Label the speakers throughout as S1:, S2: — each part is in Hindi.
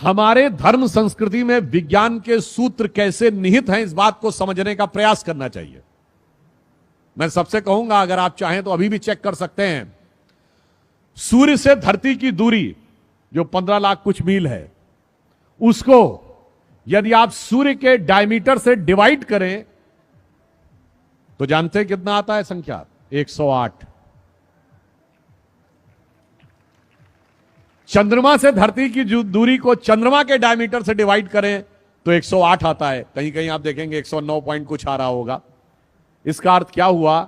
S1: हमारे धर्म संस्कृति में विज्ञान के सूत्र कैसे निहित हैं, इस बात को समझने का प्रयास करना चाहिए। मैं सबसे कहूंगा, अगर आप चाहें तो अभी भी चेक कर सकते हैं। सूर्य से धरती की दूरी जो 15 लाख कुछ मील है, उसको यदि आप सूर्य के डायमीटर से डिवाइड करें तो जानते हैं कितना आता है संख्या? 108। चंद्रमा से धरती की दूरी को चंद्रमा के डायमीटर से डिवाइड करें तो 108 आता है। कहीं कहीं आप देखेंगे 109 पॉइंट कुछ आ रहा होगा। इसका अर्थ क्या हुआ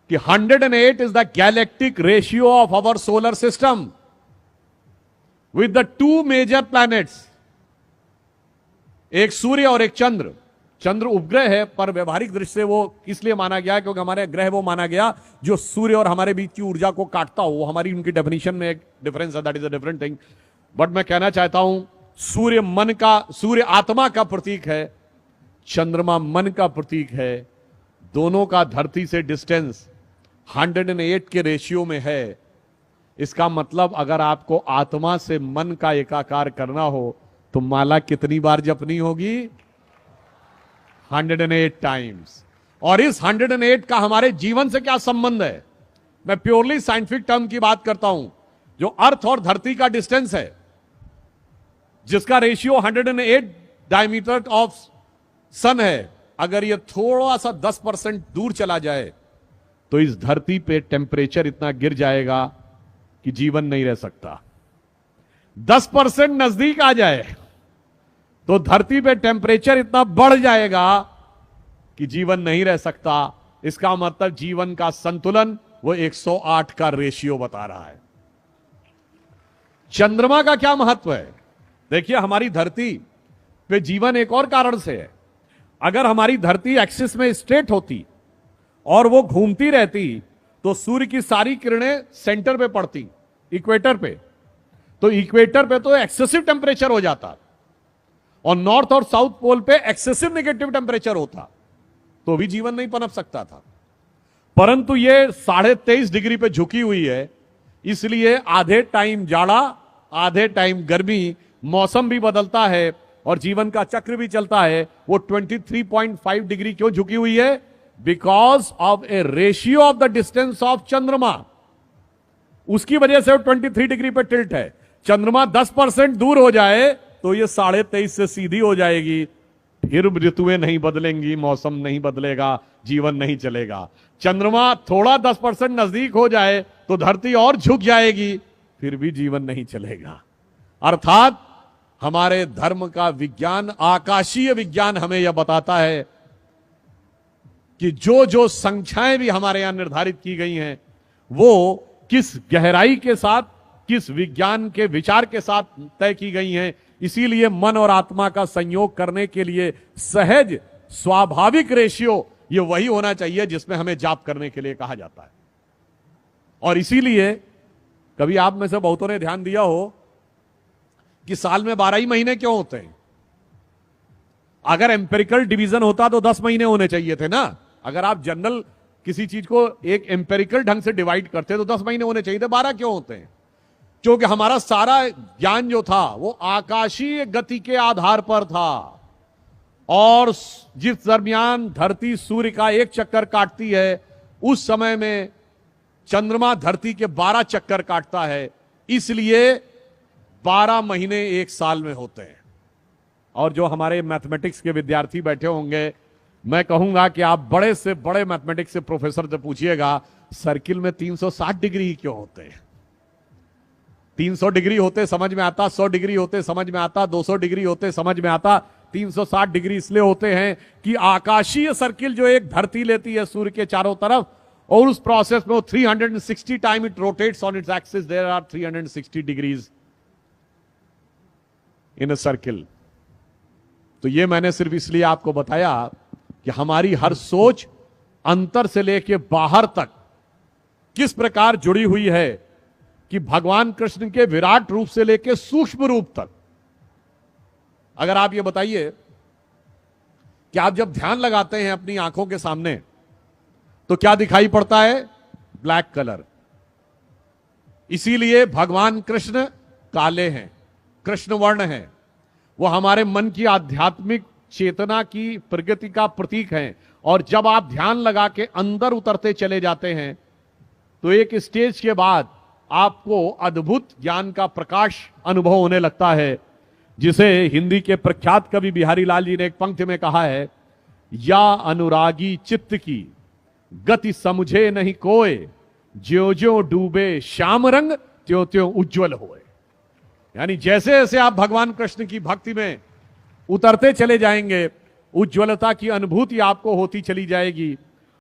S1: कि 108 is the galactic ratio of our solar system with the 2 major planets, एक सूर्य और एक चंद्र। चंद्र उपग्रह है, पर व्यवहारिक दृष्टि से वो इसलिए माना गया क्योंकि हमारे ग्रह वो माना गया जो सूर्य और हमारे बीच की ऊर्जा को काटता हो। वो हमारी उनकी डेफिनेशन में एक डिफरेंस है, that is a different thing. But मैं कहना चाहता हूं, सूर्य आत्मा का प्रतीक है, चंद्रमा मन का प्रतीक है। दोनों का धरती से डिस्टेंस 108 के रेशियो में है। इसका मतलब अगर आपको आत्मा से मन का एकाकार करना हो तो माला कितनी बार जपनी होगी? 108 टाइम्स। और इस 108 का हमारे जीवन से क्या संबंध है? मैं प्योरली साइंटिफिक टर्म की बात करता हूं। जो अर्थ और धरती का डिस्टेंस है, जिसका रेशियो 108 डायमीटर ऑफ सन है, अगर यह थोड़ा सा 10% दूर चला जाए तो इस धरती पे टेम्परेचर इतना गिर जाएगा कि जीवन नहीं रह सकता। 10% नजदीक आ जाए तो धरती पे टेम्परेचर इतना बढ़ जाएगा कि जीवन नहीं रह सकता। इसका मतलब जीवन का संतुलन वो 108 का रेशियो बता रहा है। चंद्रमा का क्या महत्व है? देखिए, हमारी धरती पे जीवन एक और कारण से है। अगर हमारी धरती एक्सिस में स्ट्रेट होती और वो घूमती रहती तो सूर्य की सारी किरणें सेंटर पे पड़ती, इक्वेटर पे। तो इक्वेटर पे तो एक्सेसिव टेम्परेचर हो जाता और नॉर्थ और साउथ पोल पे एक्सेसिव नेगेटिव टेम्परेचर होता, तो भी जीवन नहीं पनप सकता था। परंतु ये 23.5 डिग्री पे झुकी हुई है, इसलिए आधे टाइम जाड़ा, आधे टाइम गर्मी, मौसम भी बदलता है और जीवन का चक्र भी चलता है। वो 23.5 डिग्री क्यों झुकी हुई है? Because of A ratio of the distance of चंद्रमा। उसकी वजह से वो 23 डिग्री पे टिल्ट है। चंद्रमा 10% दूर हो जाए तो ये 23.5 से सीधी हो जाएगी। फिर ऋतुएं नहीं बदलेंगी, मौसम नहीं बदलेगा, जीवन नहीं चलेगा। चंद्रमा थोड़ा 10% नजदीक हो जाए तो धरती और झुक जाएगी, फिर भी जीवन नहीं चलेगा। अर्थात हमारे धर्म का विज्ञान, आकाशीय विज्ञान हमें यह बताता है कि जो जो संख्याएं भी हमारे यहां निर्धारित की गई हैं, वो किस गहराई के साथ, किस विज्ञान के विचार के साथ तय की गई हैं। इसीलिए मन और आत्मा का संयोग करने के लिए सहज स्वाभाविक रेशियो ये वही होना चाहिए जिसमें हमें जाप करने के लिए कहा जाता है। और इसीलिए कभी आप में से बहुतों ने ध्यान दिया हो कि साल में 12 ही महीने क्यों होते हैं? अगर एम्पेरिकल डिवीजन होता तो 10 महीने होने चाहिए थे ना। अगर आप जनरल किसी चीज को एक एम्पेरिकल ढंग से डिवाइड करते तो 10 महीने होने चाहिए थे, 12 क्यों होते हैं? क्योंकि हमारा सारा ज्ञान जो था वो आकाशीय गति के आधार पर था। और जिस दरमियान धरती सूर्य का एक चक्कर काटती है, उस समय में चंद्रमा धरती के 12 चक्कर काटता है। इसलिए 12 महीने एक साल में होते हैं। और जो हमारे मैथमेटिक्स के विद्यार्थी बैठे होंगे, मैं कहूंगा कि आप बड़े से बड़े मैथमेटिक्स से प्रोफेसर से पूछिएगा, सर्किल में 360 डिग्री क्यों होते हैं? 300 डिग्री होते समझ में आता, 100 डिग्री होते समझ में आता, 200 डिग्री होते समझ में आता। 360 डिग्री इसलिए होते हैं कि आकाशीय सर्किल जो एक धरती लेती है सूर्य के चारों तरफ, और उस प्रोसेस में वो 360 time it rotates on its axis, there are 360 degrees in a circle. तो ये मैंने सिर्फ इसलिए आपको बताया कि हमारी हर सोच अंतर से लेके बाहर तक किस प्रकार जुड़ी हुई है कि भगवान कृष्ण के विराट रूप से लेके सूक्ष्म रूप तक। अगर आप ये बताइए कि आप जब ध्यान लगाते हैं अपनी आंखों के सामने तो क्या दिखाई पड़ता है? Black colour. इसीलिए भगवान कृष्ण काले हैं, कृष्ण वर्ण हैं। वो हमारे मन की आध्यात्मिक चेतना की प्रगति का प्रतीक हैं। और जब आप ध्यान लगा के अंदर उतरते चले जाते हैं तो एक स्टेज के बाद आपको अद्भुत ज्ञान का प्रकाश अनुभव होने लगता है, जिसे हिंदी के प्रख्यात कवि बिहारी लाल जी ने एक पंक्ति में कहा है, या अनुरागी चित्त की गति समझे नहीं कोय, ज्यो ज्यो डूबे श्याम रंग त्यों त्यों उज्जवल होए। यानी जैसे जैसे आप भगवान कृष्ण की भक्ति में उतरते चले जाएंगे, उज्ज्वलता की अनुभूति आपको होती चली जाएगी।